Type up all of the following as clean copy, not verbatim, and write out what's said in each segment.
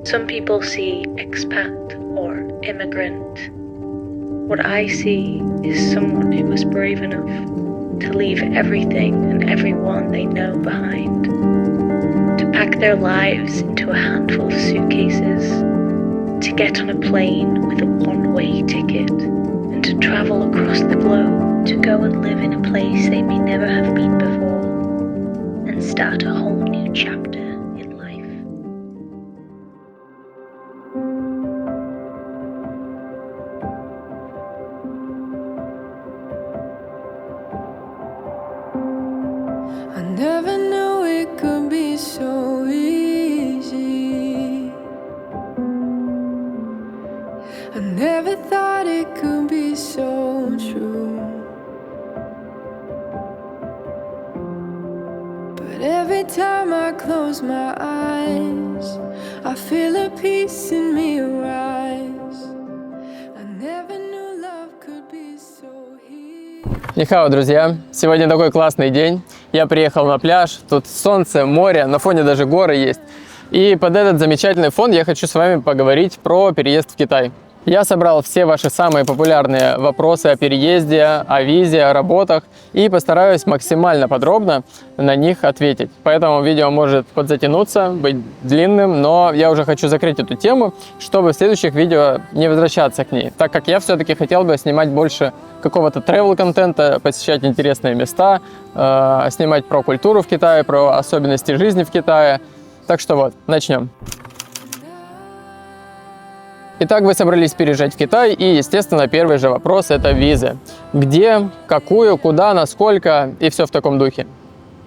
Some people see expat or immigrant. What I see is someone who was brave enough to leave everything and everyone they know behind, to pack their lives into a handful of suitcases, to get on a plane with a one-way ticket, and to travel across the globe to go and live in a place they may never have been before, and start a whole new chapter in life. I never knew it could be so easy. I never thought it could be so true. But every time I close my eyes, I feel a piece in me rise. I never knew love could be so easy. Нихао, друзья! Сегодня такой классный день. Я приехал на пляж, тут солнце, море, на фоне даже горы есть. И под этот замечательный фон я хочу с вами поговорить про переезд в Китай. Я собрал все ваши самые популярные вопросы о переезде, о визе, о работах и постараюсь максимально подробно на них ответить. Поэтому видео может подзатянуться, быть длинным, но я уже хочу закрыть эту тему, чтобы в следующих видео не возвращаться к ней, так как я все-таки хотел бы снимать больше какого-то travel-контента, посещать интересные места, снимать про культуру в Китае, про особенности жизни в Китае. Так что вот, начнем. Итак, вы собрались переезжать в Китай, и, естественно, первый же вопрос – это визы. Где, какую, куда, насколько и все в таком духе.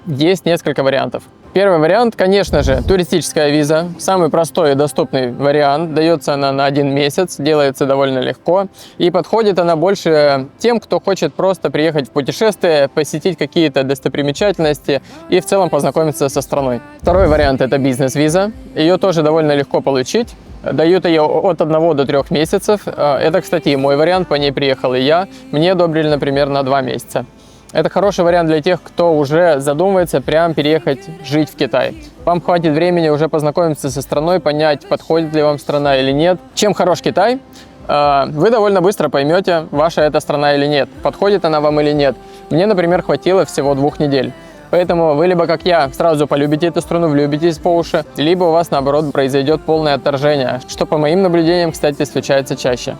Есть несколько вариантов. Первый вариант, конечно же, туристическая виза. Самый простой и доступный вариант. Дается она на 1 месяц, делается довольно легко. И подходит она больше тем, кто хочет просто приехать в путешествие, посетить какие-то достопримечательности и в целом познакомиться со страной. Второй вариант – это бизнес-виза. Ее тоже довольно легко получить. Дают ее от 1 до 3 месяцев. Это, кстати, и мой вариант, по ней приехал и я. Мне одобрили, например, на 2 месяца. Это хороший вариант для тех, кто уже задумывается прям переехать жить в Китай. Вам хватит времени уже познакомиться со страной, понять, подходит ли вам страна или нет. Чем хорош Китай? Вы довольно быстро поймете, ваша эта страна или нет, подходит она вам или нет. Мне, например, хватило всего 2 недель. Поэтому вы либо, как я, сразу полюбите эту страну, влюбитесь по уши, либо у вас, наоборот, произойдет полное отторжение, что, по моим наблюдениям, кстати, случается чаще.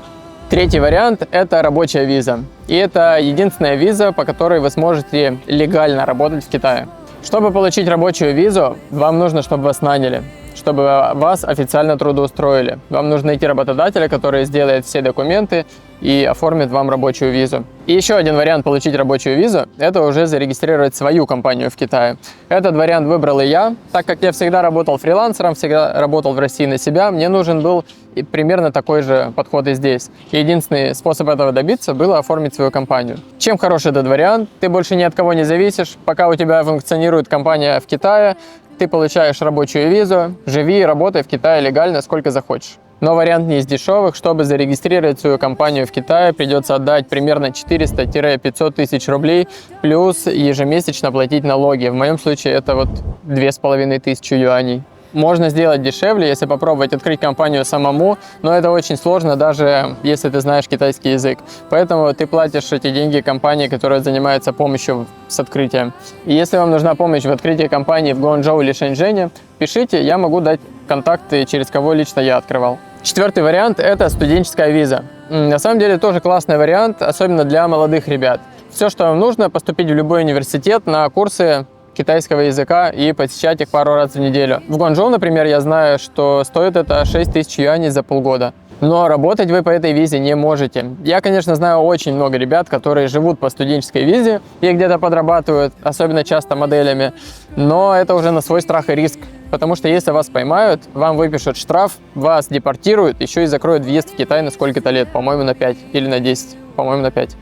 Третий вариант – это рабочая виза. И это единственная виза, по которой вы сможете легально работать в Китае. Чтобы получить рабочую визу, вам нужно, чтобы вас наняли, чтобы вас официально трудоустроили. Вам нужно найти работодателя, который сделает все документы и оформит вам рабочую визу. И еще один вариант получить рабочую визу – это уже зарегистрировать свою компанию в Китае. Этот вариант выбрал и я, так как я всегда работал фрилансером, всегда работал в России на себя, мне нужен был примерно такой же подход и здесь. И единственный способ этого добиться было оформить свою компанию. Чем хорош этот вариант? Ты больше ни от кого не зависишь, пока у тебя функционирует компания в Китае, ты получаешь рабочую визу, живи и работай в Китае легально сколько захочешь. Но вариант не из дешевых. Чтобы зарегистрировать свою компанию в Китае, придется отдать примерно 400-500 тысяч рублей, плюс ежемесячно платить налоги. В моем случае это вот 2500 юаней. Можно сделать дешевле, если попробовать открыть компанию самому, но это очень сложно, даже если ты знаешь китайский язык. Поэтому ты платишь эти деньги компании, которая занимается помощью с открытием. И если вам нужна помощь в открытии компании в Гуанчжоу или Шэньчжэне, пишите, я могу дать контакты, через кого лично я открывал. Четвертый вариант – это студенческая виза. На самом деле тоже классный вариант, особенно для молодых ребят. Все, что вам нужно, поступить в любой университет на курсы китайского языка и посещать их пару раз в неделю. В Гуанчжоу, например, я знаю, что стоит это 6000 юаней за полгода. Но работать вы по этой визе не можете. Я, конечно, знаю очень много ребят, которые живут по студенческой визе и где-то подрабатывают, особенно часто моделями, но это уже на свой страх и риск. Потому что если вас поймают, вам выпишут штраф, вас депортируют, еще и закроют въезд в Китай на сколько-то лет, по-моему, на 5 или на 10, по-моему, на 5.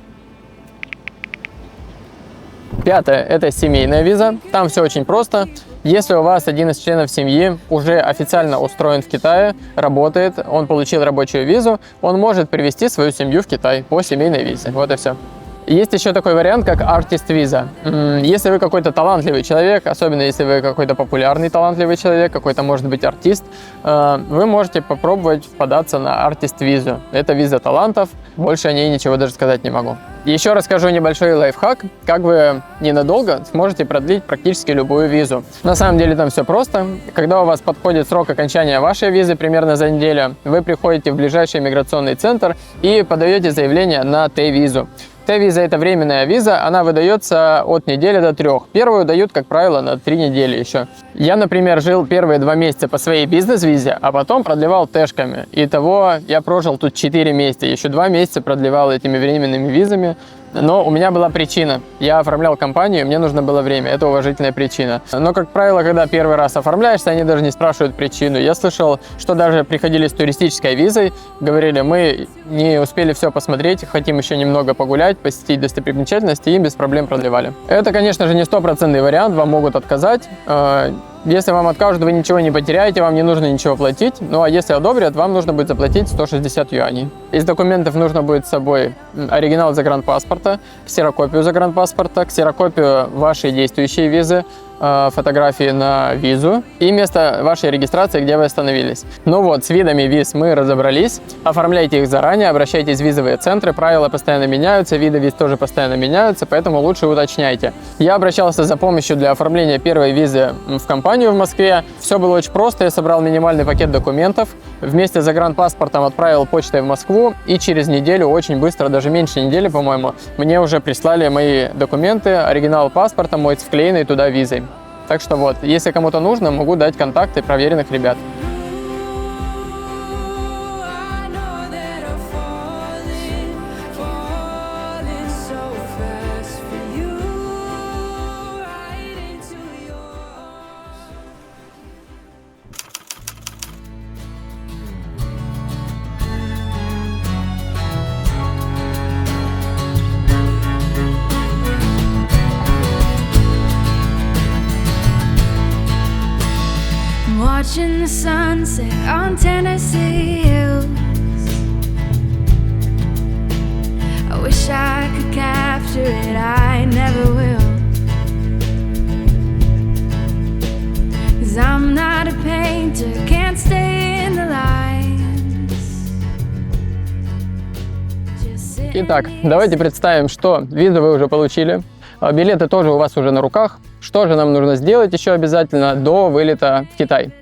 Пятое – это семейная виза. Там все очень просто. Если у вас один из членов семьи уже официально устроен в Китае, работает, он получил рабочую визу, он может привезти свою семью в Китай по семейной визе. Вот и все. Есть еще такой вариант, как Artist Visa. Если вы какой-то талантливый человек, особенно если вы какой-то популярный талантливый человек, какой-то, может быть, артист, вы можете попробовать податься на Artist Visa. Это виза талантов, больше о ней ничего даже сказать не могу. Еще расскажу небольшой лайфхак, как вы ненадолго сможете продлить практически любую визу. На самом деле там все просто. Когда у вас подходит срок окончания вашей визы, примерно за неделю, вы приходите в ближайший миграционный центр и подаете заявление на T-визу. T-виза – это временная виза, она выдается от недели до 3. Первую дают, как правило, на 3 недели еще. Я, например, жил первые 2 месяца по своей бизнес-визе, а потом продлевал тэшками. Итого я прожил тут 4 месяца, еще 2 месяца продлевал этими временными визами. Но у меня была причина. Я оформлял компанию, мне нужно было время. Это уважительная причина. Но, как правило, когда первый раз оформляешься, они даже не спрашивают причину. Я слышал, что даже приходили с туристической визой, говорили, мы не успели все посмотреть, хотим еще немного погулять, посетить достопримечательности, и им без проблем продлевали. Это, конечно же, не стопроцентный вариант, вам могут отказать. Если вам откажут, вы ничего не потеряете, вам не нужно ничего платить. Ну а если одобрят, вам нужно будет заплатить 160 юаней. Из документов нужно будет с собой оригинал загранпаспорта, ксерокопию загранпаспорта, ксерокопию вашей действующей визы, фотографии на визу и место вашей регистрации, где вы остановились. Ну вот, с видами виз мы разобрались. Оформляйте их заранее, обращайтесь в визовые центры. Правила постоянно меняются, виды виз тоже постоянно меняются, поэтому лучше уточняйте. Я обращался за помощью для оформления первой визы в компанию в Москве. Все было очень просто. Я собрал минимальный пакет документов, вместе с загранпаспортом отправил почтой в Москву, и через неделю, очень быстро, даже меньше недели, по-моему, мне уже прислали мои документы, оригинал паспорта мой с вклеенной туда визой. Так что вот, если кому-то нужно, могу дать контакты проверенных ребят. Watching the sunset on Tennessee hills. I wish I could capture it, I never will. 'Cause I'm not a painter, can't stay in the lines. Итак, давайте представим, что визу вы уже получили, билеты тоже у вас уже на руках. Что же нам нужно сделать еще обязательно до вылета в Китай?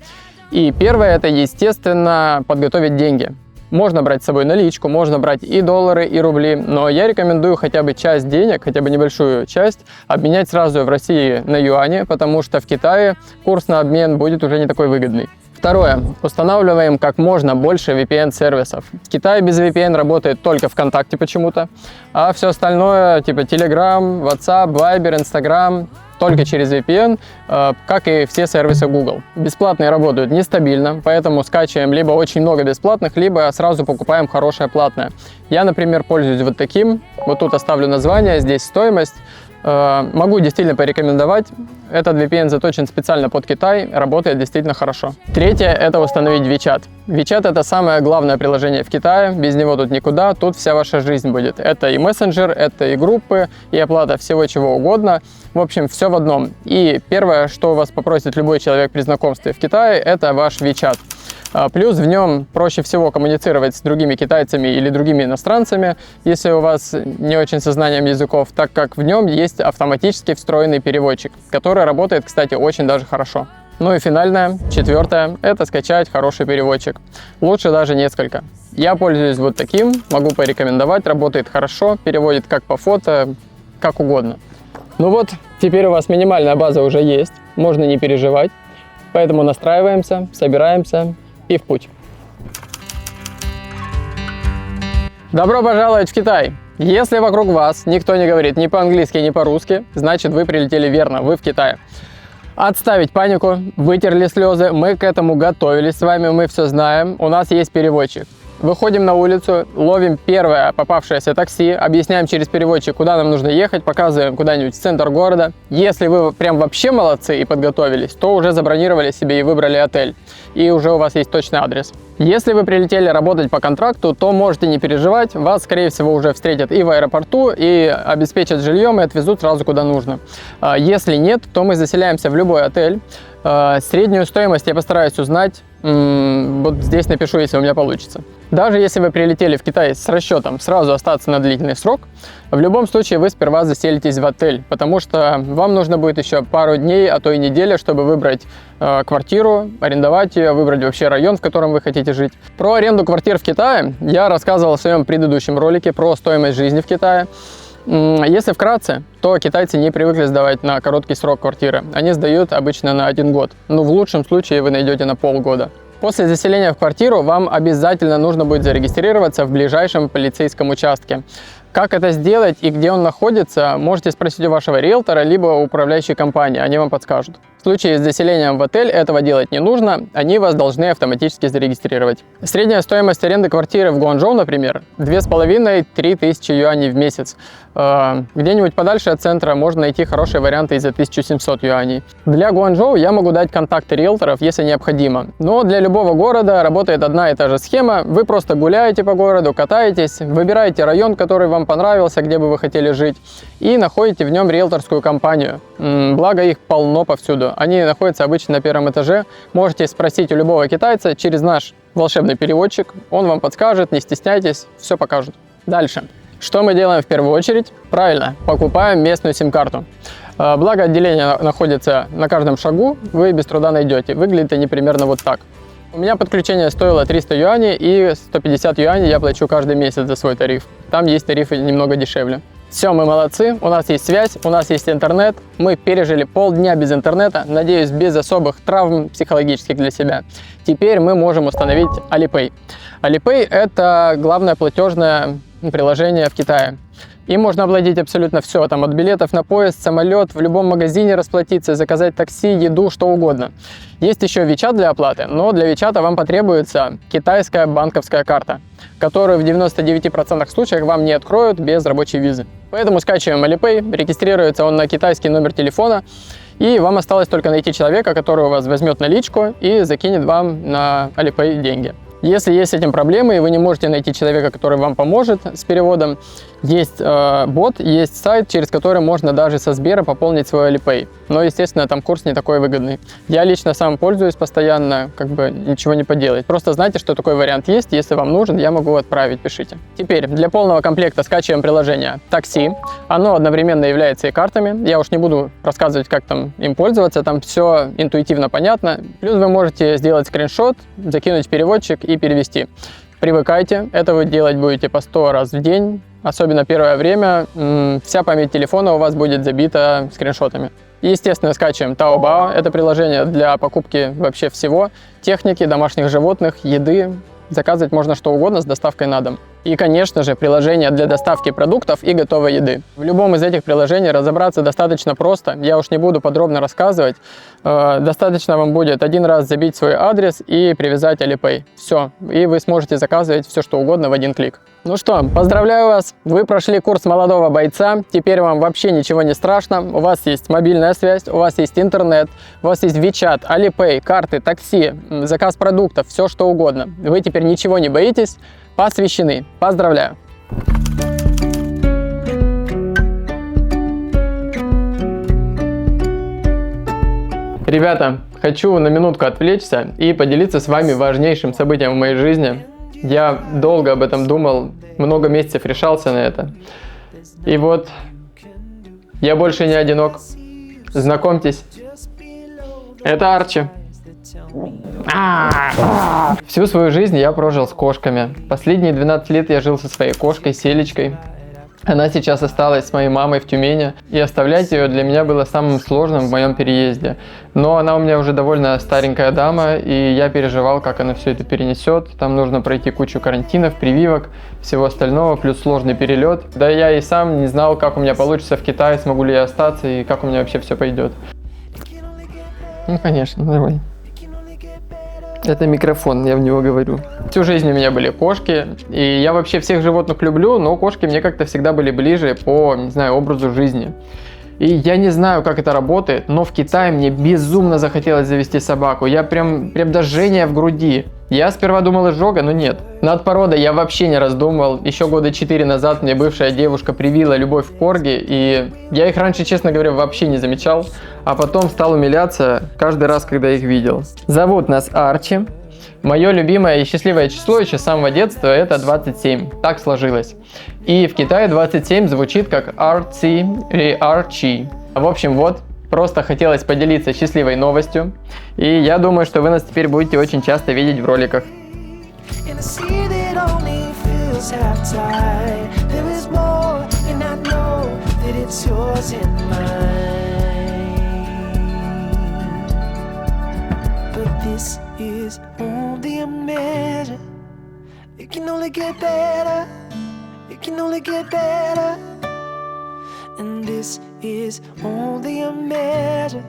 И первое – это, естественно, подготовить деньги. Можно брать с собой наличку, можно брать и доллары, и рубли, но я рекомендую хотя бы часть денег, хотя бы небольшую часть, обменять сразу в России на юани, потому что в Китае курс на обмен будет уже не такой выгодный. Второе. Устанавливаем как можно больше VPN-сервисов. В Китае без VPN работает только ВКонтакте почему-то, а все остальное, типа Telegram, WhatsApp, Viber, Instagram, только через VPN, как и все сервисы Google. Бесплатные работают нестабильно, поэтому скачиваем либо очень много бесплатных, либо сразу покупаем хорошее платное. Я, например, пользуюсь вот таким. Вот тут оставлю название, здесь стоимость. Могу действительно порекомендовать. Этот VPN заточен специально под Китай, работает действительно хорошо. Третье – это установить WeChat. WeChat – это самое главное приложение в Китае, без него тут никуда, тут вся ваша жизнь будет. Это и мессенджер, это и группы, и оплата всего чего угодно. В общем, все в одном. И первое, что вас попросит любой человек при знакомстве в Китае, это ваш WeChat. Плюс в нем проще всего коммуницировать с другими китайцами или другими иностранцами, если у вас не очень со знанием языков, так как в нем есть автоматически встроенный переводчик, который работает, кстати, очень даже хорошо. Ну и финальное, четвертое, это скачать хороший переводчик. Лучше даже несколько. Я пользуюсь вот таким, могу порекомендовать, работает хорошо, переводит как по фото, как угодно. Ну вот, теперь у вас минимальная база уже есть, можно не переживать. Поэтому настраиваемся, собираемся и в путь. Добро пожаловать в Китай! Если вокруг вас никто не говорит ни по-английски, ни по-русски, значит вы прилетели верно, вы в Китае. Отставить панику, вытерли слезы, мы к этому готовились с вами, мы все знаем, у нас есть переводчик. Выходим на улицу, ловим первое попавшееся такси, объясняем через переводчик, куда нам нужно ехать, показываем куда-нибудь в центр города. Если вы прям вообще молодцы и подготовились, то уже забронировали себе и выбрали отель. И уже у вас есть точный адрес. Если вы прилетели работать по контракту, то можете не переживать, вас, скорее всего, уже встретят и в аэропорту, и обеспечат жильем, и отвезут сразу куда нужно. Если нет, то мы заселяемся в любой отель. Среднюю стоимость я постараюсь узнать, вот здесь напишу, если у меня получится. Даже если вы прилетели в Китай с расчетом сразу остаться на длительный срок, в любом случае вы сперва заселитесь в отель, потому что вам нужно будет еще пару дней, а то и неделя, чтобы выбрать квартиру, арендовать ее, выбрать вообще район, в котором вы хотите жить. Про аренду квартир в Китае я рассказывал в своем предыдущем ролике про стоимость жизни в Китае. Если вкратце, то китайцы не привыкли сдавать на короткий срок квартиры. Они сдают обычно на 1 год. Но в лучшем случае вы найдете на полгода. После заселения в квартиру вам обязательно нужно будет зарегистрироваться в ближайшем полицейском участке. Как это сделать и где он находится, можете спросить у вашего риэлтора, либо у управляющей компании, они вам подскажут. В случае с заселением в отель этого делать не нужно, они вас должны автоматически зарегистрировать. Средняя стоимость аренды квартиры в Гуанчжоу, например, 2500-3 тысячи юаней в месяц. Где-нибудь подальше от центра можно найти хорошие варианты и за 1700 юаней. Для Гуанчжоу я могу дать контакты риэлторов, если необходимо. Но для любого города работает одна и та же схема. Вы просто гуляете по городу, катаетесь, выбираете район, который вам понравился, где бы вы хотели жить, и находите в нем риэлторскую компанию. Благо их полно повсюду. Они находятся обычно на 1-м этаже. Можете спросить у любого китайца через наш волшебный переводчик. Он вам подскажет, не стесняйтесь, все покажет. Дальше. Что мы делаем в первую очередь? Правильно, покупаем местную сим-карту. Благо отделение находится на каждом шагу, вы без труда найдете. Выглядит они примерно вот так. У меня подключение стоило 300 юаней, и 150 юаней я плачу каждый месяц за свой тариф. Там есть тарифы немного дешевле. Все, мы молодцы, у нас есть связь, у нас есть интернет. Мы пережили полдня без интернета, надеюсь, без особых травм психологических для себя. Теперь мы можем установить Alipay. Alipay – это главное платежное приложение в Китае. Им можно оплатить абсолютно все, там от билетов на поезд, самолет, в любом магазине расплатиться, заказать такси, еду, что угодно. Есть еще WeChat для оплаты, но для WeChat вам потребуется китайская банковская карта, которую в 99% случаев вам не откроют без рабочей визы. Поэтому скачиваем Alipay, регистрируется он на китайский номер телефона, и вам осталось только найти человека, который у вас возьмет наличку и закинет вам на Alipay деньги. Если есть с этим проблемы, и вы не можете найти человека, который вам поможет с переводом, есть бот, есть сайт, через который можно даже со Сбера пополнить свой Alipay. Но, естественно, там курс не такой выгодный. Я лично сам пользуюсь постоянно, как бы ничего не поделать. Просто знайте, что такой вариант есть. Если вам нужен, я могу отправить, пишите. Теперь для полного комплекта скачиваем приложение Такси. Оно одновременно является и картами. Я уж не буду рассказывать, как там им пользоваться. Там все интуитивно понятно. Плюс вы можете сделать скриншот, закинуть в переводчик и перевести. Привыкайте, это вы делать будете по 100 раз в день, особенно первое время, вся память телефона у вас будет забита скриншотами. Естественно, скачиваем Taobao, это приложение для покупки вообще всего, техники, домашних животных, еды, заказывать можно что угодно с доставкой на дом. И, конечно же, приложение для доставки продуктов и готовой еды. В любом из этих приложений разобраться достаточно просто. Я уж не буду подробно рассказывать. Достаточно вам будет один раз забить свой адрес и привязать Alipay. Все. И вы сможете заказывать все, что угодно в один клик. Ну что, поздравляю вас. Вы прошли курс молодого бойца. Теперь вам вообще ничего не страшно. У вас есть мобильная связь, у вас есть интернет, у вас есть WeChat, Alipay, карты, такси, заказ продуктов, все что угодно. Вы теперь ничего не боитесь. Посвящены. Поздравляю! Ребята, хочу на минутку отвлечься и поделиться с вами важнейшим событием в моей жизни. Я долго об этом думал, много месяцев решался на это. И вот, я больше не одинок. Знакомьтесь, это Арчи. Всю свою жизнь я прожил с кошками. Последние 12 лет я жил со своей кошкой Селечкой. Она сейчас осталась с моей мамой в Тюмени, и оставлять ее для меня было самым сложным в моем переезде. Но она у меня уже довольно старенькая дама, и я переживал, как она все это перенесет. Там нужно пройти кучу карантинов, прививок, всего остального, плюс сложный перелет. Да я и сам не знал, как у меня получится в Китае, смогу ли я остаться, и как у меня вообще все пойдет. Ну, конечно, нормально. Это микрофон, я в него говорю. Всю жизнь у меня были кошки, и я вообще всех животных люблю, но кошки мне как-то всегда были ближе по, не знаю, образу жизни. И я не знаю, как это работает, но в Китае мне безумно захотелось завести собаку. Я прям до жжения в груди. Я сперва думал изжога, но нет. Над породой я вообще не раздумывал. Еще года 4 назад мне бывшая девушка привила любовь к корги, и я их раньше, честно говоря, вообще не замечал. А потом стал умиляться каждый раз, когда их видел. Зовут нас Арчи. Мое любимое и счастливое число еще с самого детства это 27. Так сложилось. И в Китае 27 звучит как Арчи или Арчи. В общем, вот. Просто хотелось поделиться счастливой новостью, и я думаю, что вы нас теперь будете очень часто видеть в роликах. And this is only a measure.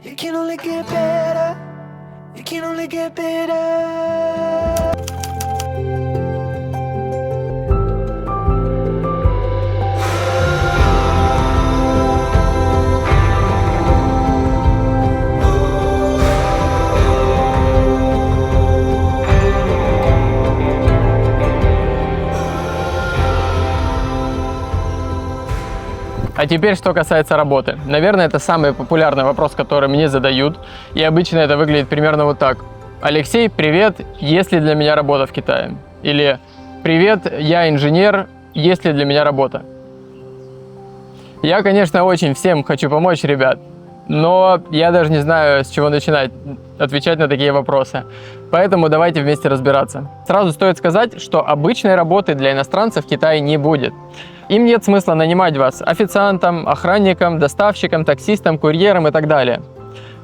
It can only get better. It can only get better. А теперь, что касается работы. Наверное, это самый популярный вопрос, который мне задают. И обычно это выглядит примерно вот так. Алексей, привет, есть ли для меня работа в Китае? Или привет, я инженер, есть ли для меня работа? Я, конечно, очень всем хочу помочь, ребят. Но я даже не знаю, с чего начинать отвечать на такие вопросы. Поэтому давайте вместе разбираться. Сразу стоит сказать, что обычной работы для иностранцев в Китае не будет. Им нет смысла нанимать вас официантом, охранником, доставщиком, таксистом, курьером и так далее.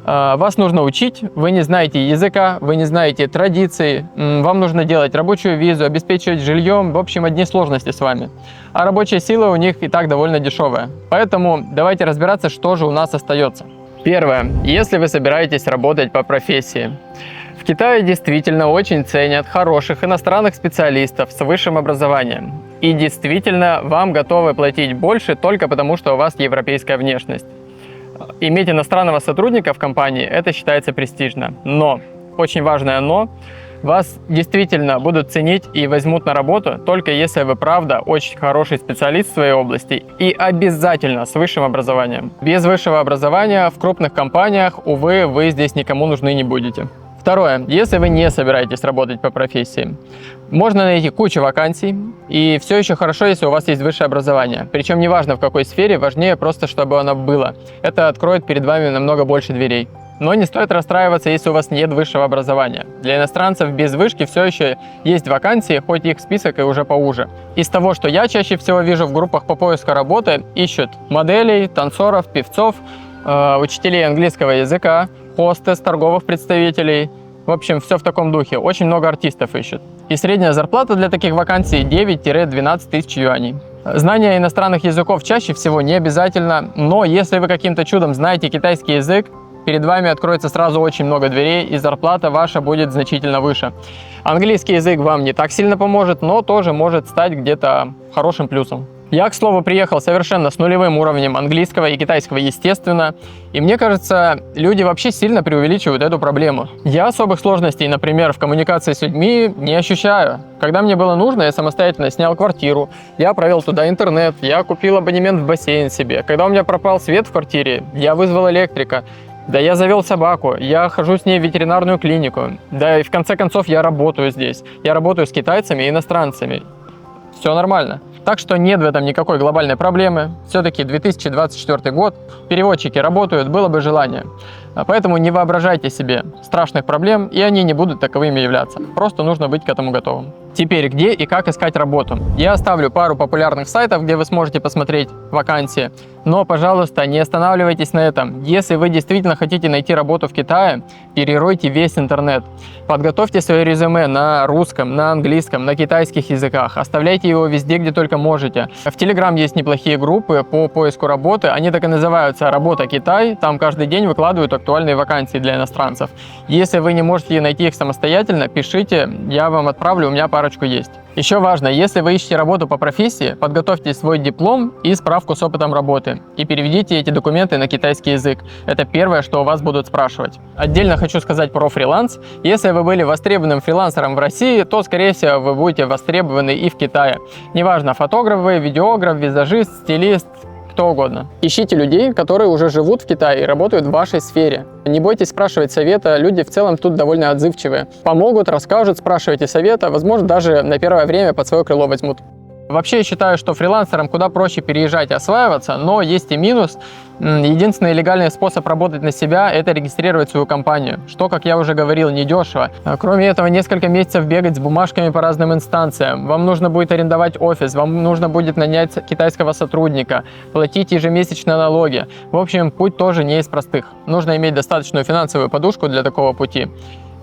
Вас нужно учить, вы не знаете языка, вы не знаете традиций, вам нужно делать рабочую визу, обеспечивать жильем, в общем, одни сложности с вами. А рабочая сила у них и так довольно дешевая. Поэтому давайте разбираться, что же у нас остается. Первое. Если вы собираетесь работать по профессии. В Китае действительно очень ценят хороших иностранных специалистов с высшим образованием. И действительно вам готовы платить больше только потому, что у вас европейская внешность. Иметь иностранного сотрудника в компании – это считается престижно. Но, очень важное но, вас действительно будут ценить и возьмут на работу только если вы правда очень хороший специалист в своей области и обязательно с высшим образованием. Без высшего образования в крупных компаниях, увы, вы здесь никому нужны не будете. Второе. Если вы не собираетесь работать по профессии, можно найти кучу вакансий, и все еще хорошо, если у вас есть высшее образование. Причем неважно в какой сфере, важнее просто, чтобы оно было. Это откроет перед вами намного больше дверей. Но не стоит расстраиваться, если у вас нет высшего образования. Для иностранцев без вышки все еще есть вакансии, хоть их список и уже поуже. Из того, что я чаще всего вижу в группах по поиску работы, ищут моделей, танцоров, певцов, учителей английского языка, хостес, торговых представителей. В общем, все в таком духе. Очень много артистов ищут. И средняя зарплата для таких вакансий 9-12 тысяч юаней. Знание иностранных языков чаще всего не обязательно, но если вы каким-то чудом знаете китайский язык, перед вами откроется сразу очень много дверей, и зарплата ваша будет значительно выше. Английский язык вам не так сильно поможет, но тоже может стать где-то хорошим плюсом. Я, к слову, приехал совершенно с нулевым уровнем английского и китайского, естественно, и мне кажется, люди вообще сильно преувеличивают эту проблему. Я особых сложностей, например, в коммуникации с людьми не ощущаю. Когда мне было нужно, я самостоятельно снял квартиру, я провел туда интернет, я купил абонемент в бассейн себе. Когда у меня пропал свет в квартире, я вызвал электрика. Да я завел собаку, я хожу с ней в ветеринарную клинику. Да и в конце концов я работаю здесь. Я работаю с китайцами и иностранцами. Все нормально. Так что нет в этом никакой глобальной проблемы. Все-таки 2024 год, переводчики работают, было бы желание. Поэтому не воображайте себе страшных проблем, и они не будут таковыми являться. Просто нужно быть к этому готовым. Теперь, где и как искать работу? Я оставлю пару популярных сайтов, где вы сможете посмотреть вакансии. Но, пожалуйста, не останавливайтесь на этом. Если вы действительно хотите найти работу в Китае, переройте весь интернет. Подготовьте свое резюме на русском, на английском, на китайских языках. Оставляйте его везде, где только можете. В Telegram есть неплохие группы по поиску работы. Они так и называются «Работа Китай». Там каждый день выкладывают актуальные вакансии для иностранцев. Если вы не можете найти их самостоятельно, пишите, я вам отправлю, у меня парочку есть. Еще важно, если вы ищете работу по профессии, подготовьте свой диплом и справку с опытом работы и переведите эти документы на китайский язык. Это первое, что у вас будут спрашивать. Отдельно хочу сказать про фриланс. Если вы были востребованным фрилансером в России, то, скорее всего, вы будете востребованы и в Китае. Неважно, фотограф вы, видеограф, визажист, стилист, кто угодно. Ищите людей, которые уже живут в Китае и работают в вашей сфере. Не бойтесь спрашивать совета, люди в целом тут довольно отзывчивые. Помогут, расскажут, спрашивайте совета, возможно, даже на первое время под свое крыло возьмут. Вообще, я считаю, что фрилансерам куда проще переезжать и осваиваться, но есть и минус. Единственный легальный способ работать на себя – это регистрировать свою компанию, что, как я уже говорил, недешево. Кроме этого, несколько месяцев бегать с бумажками по разным инстанциям. Вам нужно будет арендовать офис, вам нужно будет нанять китайского сотрудника, платить ежемесячные налоги. В общем, путь тоже не из простых. Нужно иметь достаточную финансовую подушку для такого пути.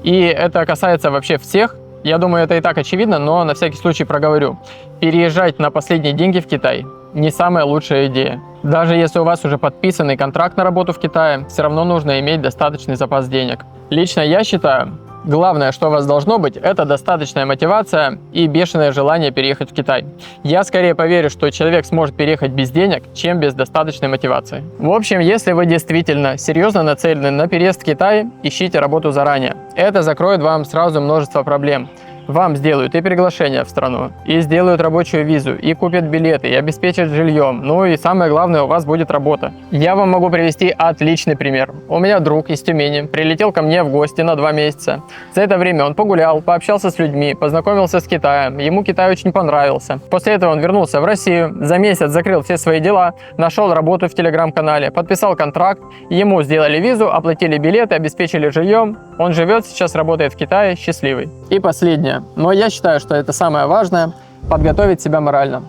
И это касается вообще всех. Я думаю, это и так очевидно, но на всякий случай проговорю. Переезжать на последние деньги в Китай не самая лучшая идея. Даже если у вас уже подписанный контракт на работу в Китае, все равно нужно иметь достаточный запас денег. Лично я считаю, главное, что у вас должно быть, это достаточная мотивация и бешеное желание переехать в Китай. Я скорее поверю, что человек сможет переехать без денег, чем без достаточной мотивации. В общем, если вы действительно серьезно нацелены на переезд в Китай, ищите работу заранее. Это закроет вам сразу множество проблем. Вам сделают и приглашение в страну, и сделают рабочую визу, и купят билеты, и обеспечат жильем. Ну и самое главное, у вас будет работа. Я вам могу привести отличный пример. У меня друг из Тюмени прилетел ко мне в гости на 2 месяца. За это время он погулял, пообщался с людьми, познакомился с Китаем. Ему Китай очень понравился. После этого он вернулся в Россию, за месяц закрыл все свои дела, нашел работу в телеграм-канале, подписал контракт, ему сделали визу, оплатили билеты, обеспечили жильем. Он живет, сейчас работает в Китае, счастливый. И последнее. Но я считаю, что это самое важное – подготовить себя морально.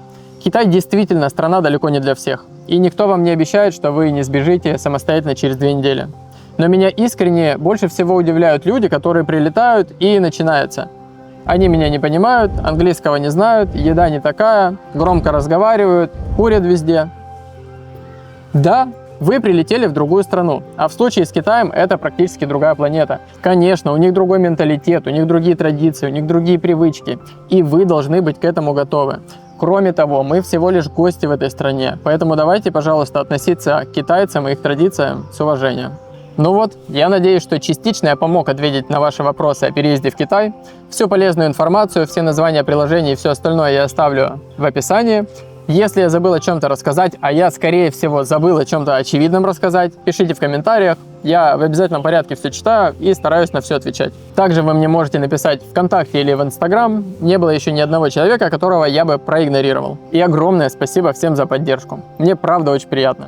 Китай действительно страна далеко не для всех. И никто вам не обещает, что вы не сбежите самостоятельно через 2 недели. Но меня искренне больше всего удивляют люди, которые прилетают и начинается. Они меня не понимают, английского не знают, еда не такая, громко разговаривают, курят везде. Да, вы прилетели в другую страну, а в случае с Китаем это практически другая планета. Конечно, у них другой менталитет, у них другие традиции, у них другие привычки, и вы должны быть к этому готовы. Кроме того, мы всего лишь гости в этой стране, поэтому давайте, пожалуйста, относиться к китайцам и их традициям с уважением. Ну вот, я надеюсь, что частично я помог ответить на ваши вопросы о переезде в Китай. Всю полезную информацию, все названия приложений и все остальное я оставлю в описании. Если я забыл о чем-то рассказать, а я, скорее всего, забыл о чем-то очевидном рассказать, пишите в комментариях. Я в обязательном порядке все читаю и стараюсь на все отвечать. Также вы мне можете написать ВКонтакте или в Инстаграм. Не было еще ни одного человека, которого я бы проигнорировал. И огромное спасибо всем за поддержку. Мне правда очень приятно.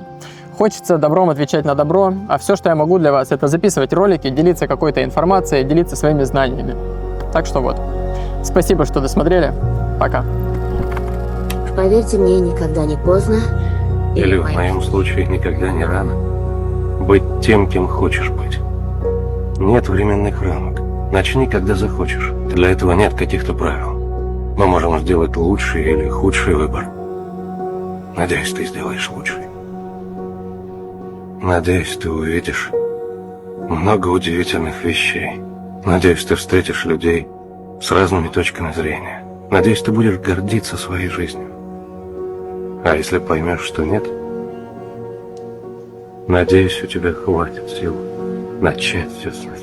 Хочется добром отвечать на добро, а все, что я могу для вас, это записывать ролики, делиться какой-то информацией, делиться своими знаниями. Так что вот. Спасибо, что досмотрели. Пока. Поверьте мне, никогда не поздно. Или в моем случае никогда не рано. Быть тем, кем хочешь быть. Нет временных рамок. Начни, когда захочешь. Для этого нет каких-то правил. Мы можем сделать лучший или худший выбор. Надеюсь, ты сделаешь лучший. Надеюсь, ты увидишь много удивительных вещей. Надеюсь, ты встретишь людей с разными точками зрения. Надеюсь, ты будешь гордиться своей жизнью. А если поймешь, что нет, надеюсь, у тебя хватит сил начать все сначала.